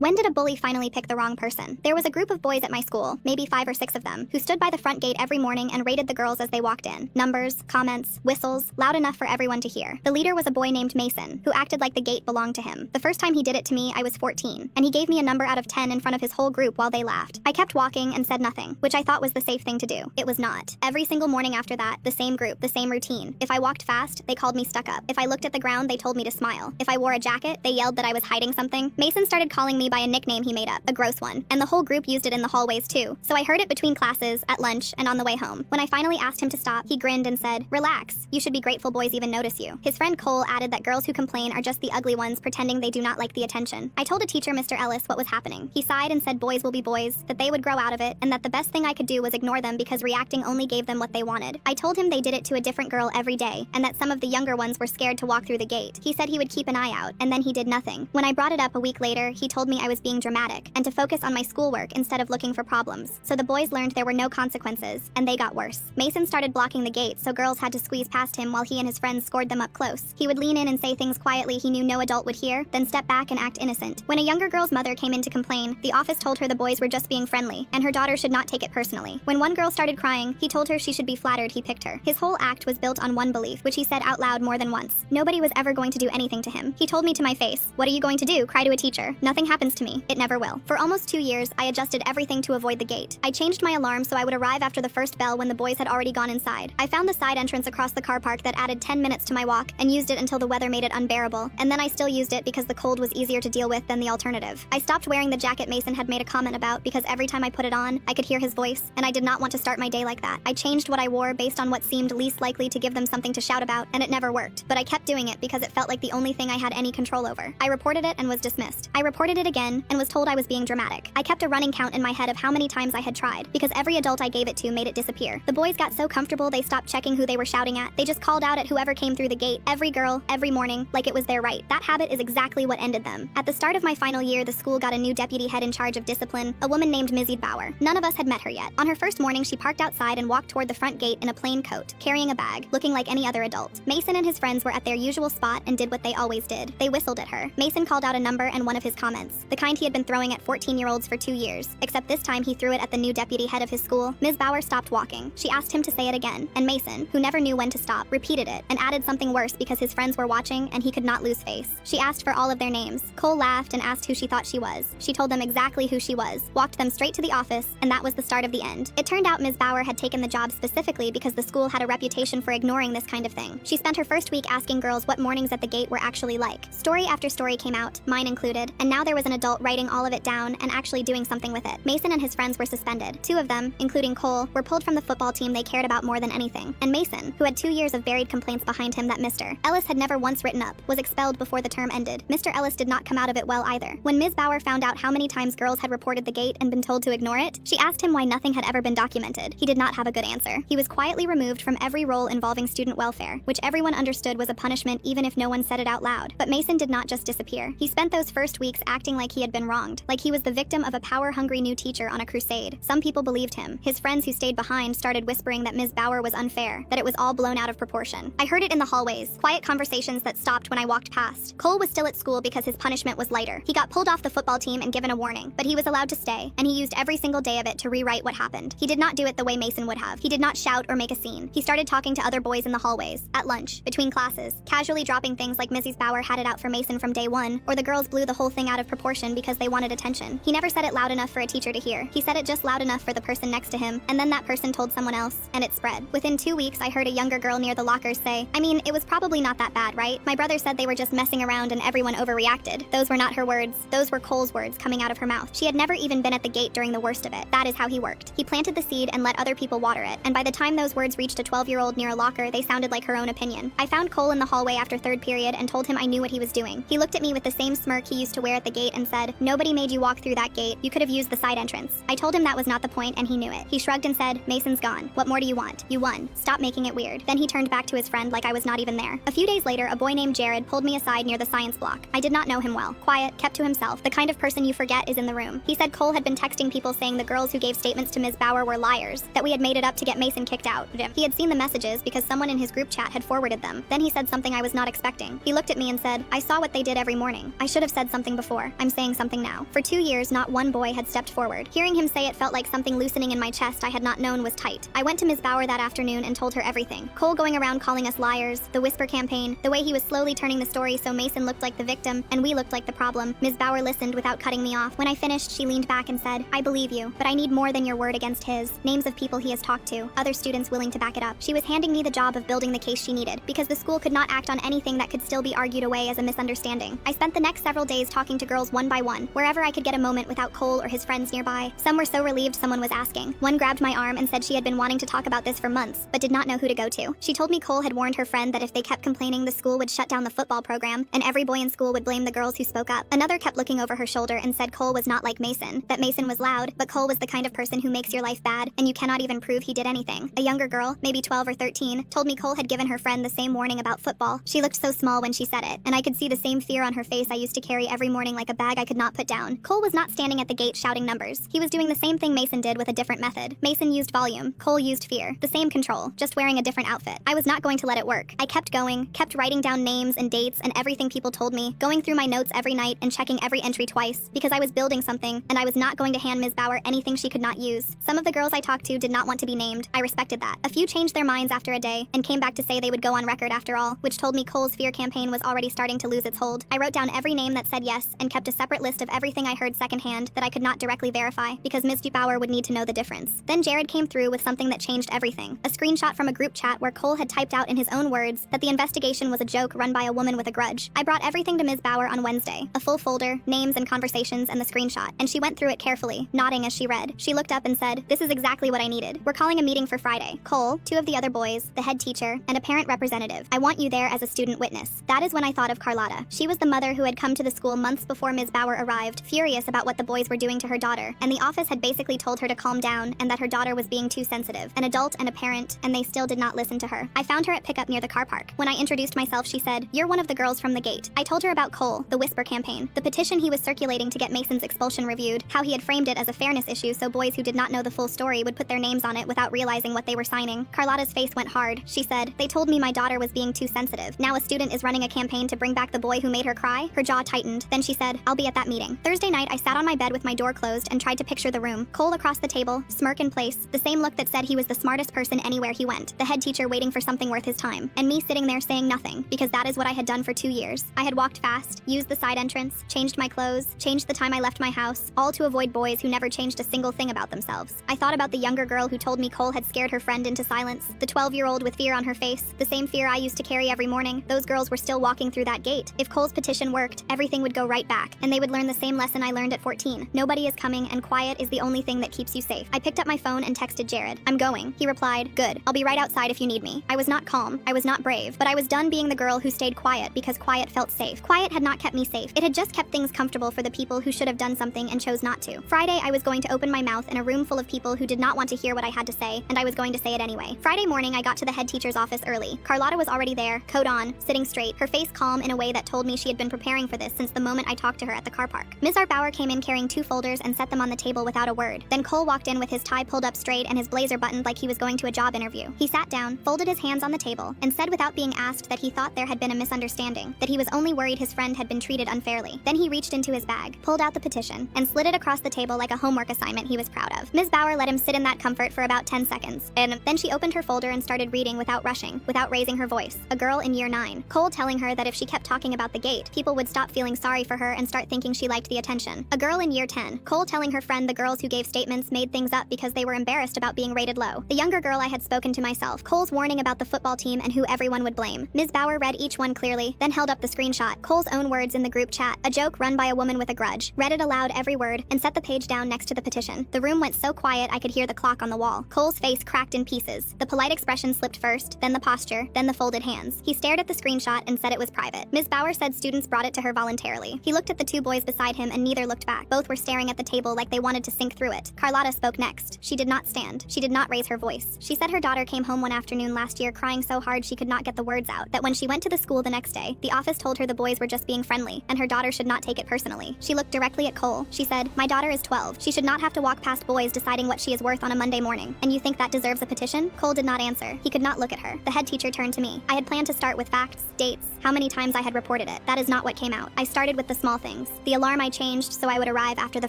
When did a bully finally pick the wrong person? There was a group of boys at my school, maybe 5 or 6 of them, who stood by the front gate every morning and rated the girls as they walked in. Numbers, comments, whistles, loud enough for everyone to hear. The leader was a boy named Mason, who acted like the gate belonged to him. The first time he did it to me, I was 14, and he gave me a number out of 10 in front of his whole group while they laughed. I kept walking and said nothing, which I thought was the safe thing to do. It was not. Every single morning after that, the same group, the same routine. If I walked fast, they called me stuck up. If I looked at the ground, they told me to smile. If I wore a jacket, they yelled that I was hiding something. Mason started calling me by a nickname he made up, a gross one, and the whole group used it in the hallways too. So I heard it between classes, at lunch, and on the way home. When I finally asked him to stop, he grinned and said, "Relax. You should be grateful boys even notice you." His friend Cole added that girls who complain are just the ugly ones pretending they do not like the attention. I told a teacher, Mr. Ellis, what was happening. He sighed and said boys will be boys, that they would grow out of it, and that the best thing I could do was ignore them because reacting only gave them what they wanted. I told him they did it to a different girl every day, and that some of the younger ones were scared to walk through the gate. He said he would keep an eye out, and then he did nothing. When I brought it up a week later, he told me I was being dramatic, and to focus on my schoolwork instead of looking for problems. So the boys learned there were no consequences, and they got worse. Mason started blocking the gate, so girls had to squeeze past him while he and his friends scored them up close. He would lean in and say things quietly he knew no adult would hear, then step back and act innocent. When a younger girl's mother came in to complain, the office told her the boys were just being friendly, and her daughter should not take it personally. When one girl started crying, he told her she should be flattered he picked her. His whole act was built on one belief, which he said out loud more than once. Nobody was ever going to do anything to him. He told me to my face, "What are you going to do? Cry to a teacher? Nothing happens to me. It never will." For almost 2 years, I adjusted everything to avoid the gate. I changed my alarm so I would arrive after the first bell when the boys had already gone inside. I found the side entrance across the car park that added 10 minutes to my walk and used it until the weather made it unbearable, and then I still used it because the cold was easier to deal with than the alternative. I stopped wearing the jacket Mason had made a comment about because every time I put it on, I could hear his voice, and I did not want to start my day like that. I changed what I wore based on what seemed least likely to give them something to shout about, and it never worked. But I kept doing it because it felt like the only thing I had any control over. I reported it and was dismissed. I reported it again and was told I was being dramatic. I kept a running count in my head of how many times I had tried, because every adult I gave it to made it disappear. The boys got so comfortable they stopped checking who they were shouting at. They just called out at whoever came through the gate, every girl, every morning, like it was their right. That habit is exactly what ended them. At the start of my final year, the school got a new deputy head in charge of discipline, a woman named Mizzy Bauer. None of us had met her yet. On her first morning, she parked outside and walked toward the front gate in a plain coat, carrying a bag, looking like any other adult. Mason and his friends were at their usual spot and did what they always did. They whistled at her. Mason called out a number and one of his comments, the kind he had been throwing at 14-year-olds for 2 years, except this time he threw it at the new deputy head of his school. Ms. Bauer stopped walking. She asked him to say it again, and Mason, who never knew when to stop, repeated it and added something worse because his friends were watching and he could not lose face. She asked for all of their names. Cole laughed and asked who she thought she was. She told them exactly who she was, walked them straight to the office, and that was the start of the end. It turned out Ms. Bauer had taken the job specifically because the school had a reputation for ignoring this kind of thing. She spent her first week asking girls what mornings at the gate were actually like. Story after story came out, mine included, and now there was an adult writing all of it down and actually doing something with it. Mason and his friends were suspended. 2 of them, including Cole, were pulled from the football team they cared about more than anything. And Mason, who had 2 years of buried complaints behind him that Mr. Ellis had never once written up, was expelled before the term ended. Mr. Ellis did not come out of it well either. When Ms. Bauer found out how many times girls had reported the gate and been told to ignore it, she asked him why nothing had ever been documented. He did not have a good answer. He was quietly removed from every role involving student welfare, which everyone understood was a punishment even if no one said it out loud. But Mason did not just disappear. He spent those first weeks acting like he had been wronged, like he was the victim of a power-hungry new teacher on a crusade. Some people believed him. His friends who stayed behind started whispering that Ms. Bauer was unfair, that it was all blown out of proportion. I heard it in the hallways, quiet conversations that stopped when I walked past. Cole was still at school because his punishment was lighter. He got pulled off the football team and given a warning, but he was allowed to stay, and he used every single day of it to rewrite what happened. He did not do it the way Mason would have. He did not shout or make a scene. He started talking to other boys in the hallways, at lunch, between classes, casually dropping things like Mrs. Bauer had it out for Mason from day one, or the girls blew the whole thing out of proportion because they wanted attention. He never said it loud enough for a teacher to hear. He said it just loud enough for the person next to him, and then that person told someone else, and it spread. Within 2 weeks, I heard a younger girl near the lockers say, "I mean, it was probably not that bad, right? My brother said they were just messing around and everyone overreacted." Those were not her words. Those were Cole's words coming out of her mouth. She had never even been at the gate during the worst of it. That is how he worked. He planted the seed and let other people water it, and by the time those words reached a 12-year-old near a locker, they sounded like her own opinion. I found Cole in the hallway after 3rd period and told him I knew what he was doing. He looked at me with the same smirk he used to wear at the gate and said, "Nobody made you walk through that gate. You could have used the side entrance." I told him that was not the point and he knew it. He shrugged and said, "Mason's gone. What more do you want? You won. Stop making it weird." Then he turned back to his friend like I was not even there. A few days later, a boy named Jared pulled me aside near the science block. I did not know him well. Quiet, kept to himself, the kind of person you forget is in the room. He said Cole had been texting people saying the girls who gave statements to Ms. Bauer were liars, that we had made it up to get Mason kicked out. He had seen the messages because someone in his group chat had forwarded them. Then he said something I was not expecting. He looked at me and said, "I saw what they did every morning. I should have said something before. I'm saying something now. For 2 years, not one boy had stepped forward. Hearing him say it felt like something loosening in my chest I had not known was tight. I went to Ms. Bauer that afternoon and told her everything. Cole going around calling us liars, the whisper campaign, the way he was slowly turning the story so Mason looked like the victim and we looked like the problem. Ms. Bauer listened without cutting me off. When I finished, she leaned back and said, I believe you, but I need more than your word against his. Names of people he has talked to, other students willing to back it up. She was handing me the job of building the case she needed, because the school could not act on anything that could still be argued away as a misunderstanding. I spent the next several days talking to girls one by one, wherever I could get a moment without Cole or his friends nearby. Some were so relieved someone was asking. One grabbed my arm and said she had been wanting to talk about this for months, but did not know who to go to. She told me Cole had warned her friend that if they kept complaining, the school would shut down the football program, and every boy in school would blame the girls who spoke up. Another kept looking over her shoulder and said Cole was not like Mason, that Mason was loud, but Cole was the kind of person who makes your life bad, and you cannot even prove he did anything. A younger girl, maybe 12 or 13, told me Cole had given her friend the same warning about football. She looked so small when she said it, and I could see the same fear on her face I used to carry every morning like a bag I could not put down. Cole was not standing at the gate shouting numbers. He was doing the same thing Mason did with a different method. Mason used volume, Cole used fear. The same control, just wearing a different outfit. I was not going to let it work. I kept going, kept writing down names and dates and everything people told me, going through my notes every night and checking every entry twice, because I was building something, and I was not going to hand Ms. Bauer anything she could not use. Some of the girls I talked to did not want to be named. I respected that. A few changed their minds after a day, and came back to say they would go on record after all, which told me Cole's fear campaign was already starting to lose its hold. I wrote down every name that said yes, and kept a separate list of everything I heard secondhand that I could not directly verify, because Ms. Bauer would need to know the difference. Then Jared came through with something that changed everything. A screenshot from a group chat where Cole had typed out in his own words that the investigation was a joke run by a woman with a grudge. I brought everything to Ms. Bauer on Wednesday, a full folder, names and conversations, and the screenshot, and she went through it carefully, nodding as she read. She looked up and said, this is exactly what I needed. We're calling a meeting for Friday. Cole, 2 of the other boys, the head teacher, and a parent representative. I want you there as a student witness. That is when I thought of Carlotta. She was the mother who had come to the school months before Ms. Bauer arrived, furious about what the boys were doing to her daughter, and the office had basically told her to calm down and that her daughter was being too sensitive. An adult and a parent, and they still did not listen to her. I found her at pickup near the car park. When I introduced myself, she said, you're one of the girls from the gate. I told her about Cole, the whisper campaign, the petition he was circulating to get Mason's expulsion reviewed, how he had framed it as a fairness issue so boys who did not know the full story would put their names on it without realizing what they were signing. Carlotta's face went hard. She said, they told me my daughter was being too sensitive. Now a student is running a campaign to bring back the boy who made her cry? Her jaw tightened. Then she said, I'll be at that meeting. Thursday night, I sat on my bed with my door closed and tried to picture the room. Cole across the table, smirk in place, the same look that said he was the smartest person anywhere he went, the head teacher waiting for something worth his time, and me sitting there saying nothing, because that is what I had done for 2 years. I had walked fast, used the side entrance, changed my clothes, changed the time I left my house, all to avoid boys who never changed a single thing about themselves. I thought about the younger girl who told me Cole had scared her friend into silence, the 12-year-old with fear on her face, the same fear I used to carry every morning. Those girls were still walking through that gate. If Cole's petition worked, everything would go right back, and they would learn the same lesson I learned at 14. Nobody is coming, and quiet is the only thing that keeps you safe. I picked up my phone and texted Jared. I'm going. He replied, good. I'll be right outside if you need me. I was not calm. I was not brave. But I was done being the girl who stayed quiet because quiet felt safe. Quiet had not kept me safe. It had just kept things comfortable for the people who should have done something and chose not to. Friday, I was going to open my mouth in a room full of people who did not want to hear what I had to say, and I was going to say it anyway. Friday morning, I got to the head teacher's office early. Carlotta was already there, coat on, sitting straight, her face calm in a way that told me she had been preparing for this since the moment I talked to her at the car park. Ms. Bauer came in carrying 2 folders and set them on the table without a word. Then Cole walked in with his tie pulled up straight and his blazer buttoned like he was going to a job interview. He sat down, folded his hands on the table, and said without being asked that he thought there had been a misunderstanding, that he was only worried his friend had been treated unfairly. Then he reached into his bag, pulled out the petition, and slid it across the table like a homework assignment he was proud of. Ms. Bauer let him sit in that comfort for about 10 seconds, and then she opened her folder and started reading without rushing, without raising her voice. A girl in year 9. Cole telling her that if she kept talking about the gate, people would stop feeling sorry for her and start thinking she liked the attention. A girl in year 10. Cole telling her friend the girls who gave statements made things up because they were embarrassed about being rated low. The younger girl I had spoken to myself. Cole's warning about the football team and who everyone would blame. Ms. Bauer read each one clearly, then held up the screenshot. Cole's own words in the group chat. A joke run by a woman with a grudge. Read it aloud every word, and set the page down next to the petition. The room went so quiet I could hear the clock on the wall. Cole's face cracked in pieces. The polite expression slipped first, then the posture, then the folded hands. He stared at the screenshot and said it was private. Ms. Bauer said students brought it to her voluntarily. He looked at the 2 boys beside him and neither looked back. Both were staring at the table like they wanted to sink through it. Carlotta spoke next. She did not stand. She did not raise her voice. She said her daughter came home one afternoon last year crying so hard she could not get the words out, that when she went to the school the next day, the office told her the boys were just being friendly, and her daughter should not take it personally. She looked directly at Cole. She said, my daughter is 12. She should not have to walk past boys deciding what she is worth on a Monday morning. And you think that deserves a petition? Cole did not answer. He could not look at her. The head teacher turned to me. I had planned to start with facts, dates, how many times I had reported it. That is not what came out. I started with the small things. things. The alarm I changed so I would arrive after the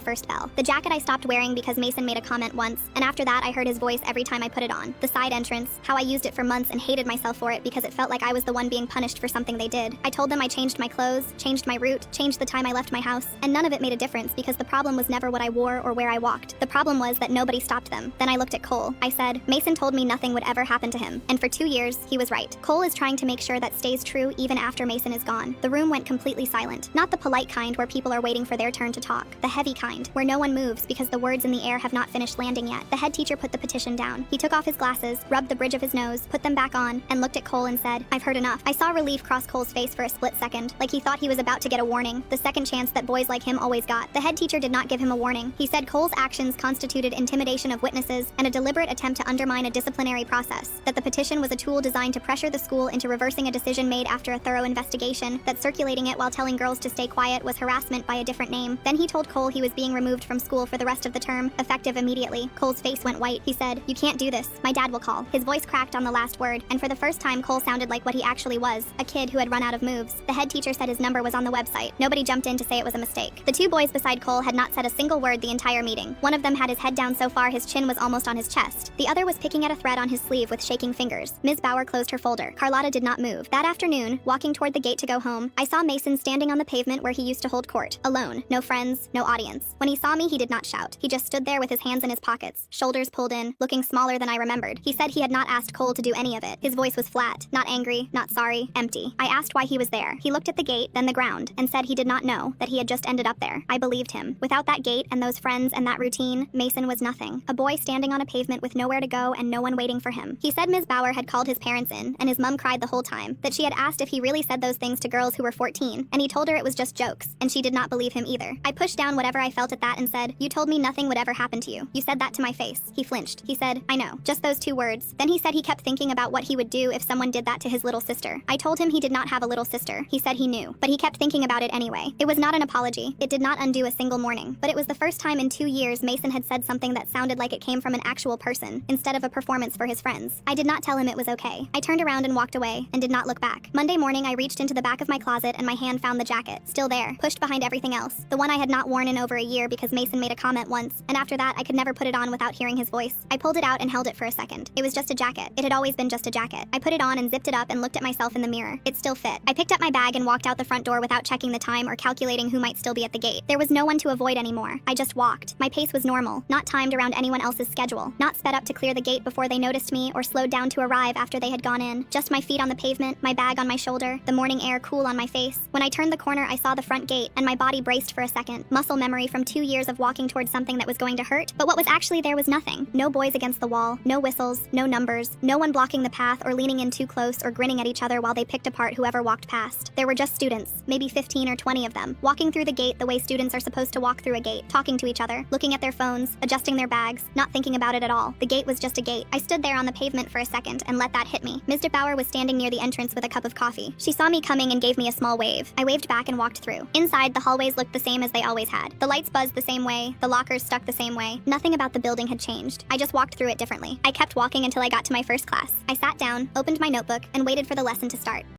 first bell. The jacket I stopped wearing because Mason made a comment once, and after that I heard his voice every time I put it on. The side entrance, how I used it for months and hated myself for it because it felt like I was the one being punished for something they did. I told them I changed my clothes, changed my route, changed the time I left my house, and none of it made a difference because the problem was never what I wore or where I walked. The problem was that nobody stopped them. Then I looked at Cole. I said, Mason told me nothing would ever happen to him, and for 2 years, he was right. Cole is trying to make sure that stays true even after Mason is gone. The room went completely silent. Not the polite kind where people are waiting for their turn to talk. The heavy kind, where no one moves because the words in the air have not finished landing yet. The head teacher put the petition down. He took off his glasses, rubbed the bridge of his nose, put them back on, and looked at Cole and said, I've heard enough. I saw relief cross Cole's face for a split second, like he thought he was about to get a warning, the second chance that boys like him always got. The head teacher did not give him a warning. He said Cole's actions constituted intimidation of witnesses and a deliberate attempt to undermine a disciplinary process, that the petition was a tool designed to pressure the school into reversing a decision made after a thorough investigation, that circulating it while telling girls to stay quiet was harassment by a different name. Then he told Cole he was being removed from school for the rest of the term, effective immediately. Cole's face went white. He said, You can't do this. My dad will call. His voice cracked on the last word, and for the first time Cole sounded like what he actually was, a kid who had run out of moves. The head teacher said his number was on the website. Nobody jumped in to say it was a mistake. The two boys beside Cole had not said a single word the entire meeting. One of them had his head down so far his chin was almost on his chest. The other was picking at a thread on his sleeve with shaking fingers. Ms. Bauer closed her folder. Carlotta did not move. That afternoon, walking toward the gate to go home, I saw Mason standing on the pavement where he used to hold court. Alone. No friends, no audience. When he saw me, he did not shout. He just stood there with his hands in his pockets, shoulders pulled in, looking smaller than I remembered. He said he had not asked Cole to do any of it. His voice was flat, not angry, not sorry, empty. I asked why he was there. He looked at the gate, then the ground, and said he did not know, that he had just ended up there. I believed him. Without that gate and those friends and that routine, Mason was nothing. A boy standing on a pavement with nowhere to go and no one waiting for him. He said Ms. Bauer had called his parents in, and his mom cried the whole time, that she had asked if he really said those things to girls who were 14, and he told her it was just jokes, and she did not believe him either. I pushed down whatever I felt at that and said, You told me nothing would ever happen to you. You said that to my face. He flinched. He said, I know. Just those 2 words. Then he said he kept thinking about what he would do if someone did that to his little sister. I told him he did not have a little sister. He said he knew, but he kept thinking about it anyway. It was not an apology. It did not undo a single morning, but it was the first time in 2 years Mason had said something that sounded like it came from an actual person, instead of a performance for his friends. I did not tell him it was okay. I turned around and walked away, and did not look back. Monday morning I reached into the back of my closet and my hand found the jacket, still there, pushed behind everything else. The one I had not worn in over a year because Mason made a comment once, and after that I could never put it on without hearing his voice. I pulled it out and held it for a second. It was just a jacket. It had always been just a jacket. I put it on and zipped it up and looked at myself in the mirror. It still fit. I picked up my bag and walked out the front door without checking the time or calculating who might still be at the gate. There was no one to avoid anymore. I just walked. My pace was normal, not timed around anyone else's schedule, not sped up to clear the gate before they noticed me or slowed down to arrive after they had gone in. Just my feet on the pavement, my bag on my shoulder, the morning air cool on my face. When I turned the corner, I saw the front gate, and my body braced for a second. Muscle memory from 2 years of walking towards something that was going to hurt, but what was actually there was nothing. No boys against the wall, no whistles, no numbers, no one blocking the path or leaning in too close or grinning at each other while they picked apart whoever walked past. There were just students, maybe 15 or 20 of them, walking through the gate the way students are supposed to walk through a gate, talking to each other, looking at their phones, adjusting their bags, not thinking about it at all. The gate was just a gate. I stood there on the pavement for a second and let that hit me. Mr. Bauer was standing near the entrance with a cup of coffee. She saw me coming and gave me a small wave. I waved back and walked through. Inside, the hallways looked the same as they always had. The lights buzzed the same way, the lockers stuck the same way. Nothing about the building had changed. I just walked through it differently. I kept walking until I got to my first class. I sat down, opened my notebook, and waited for the lesson to start.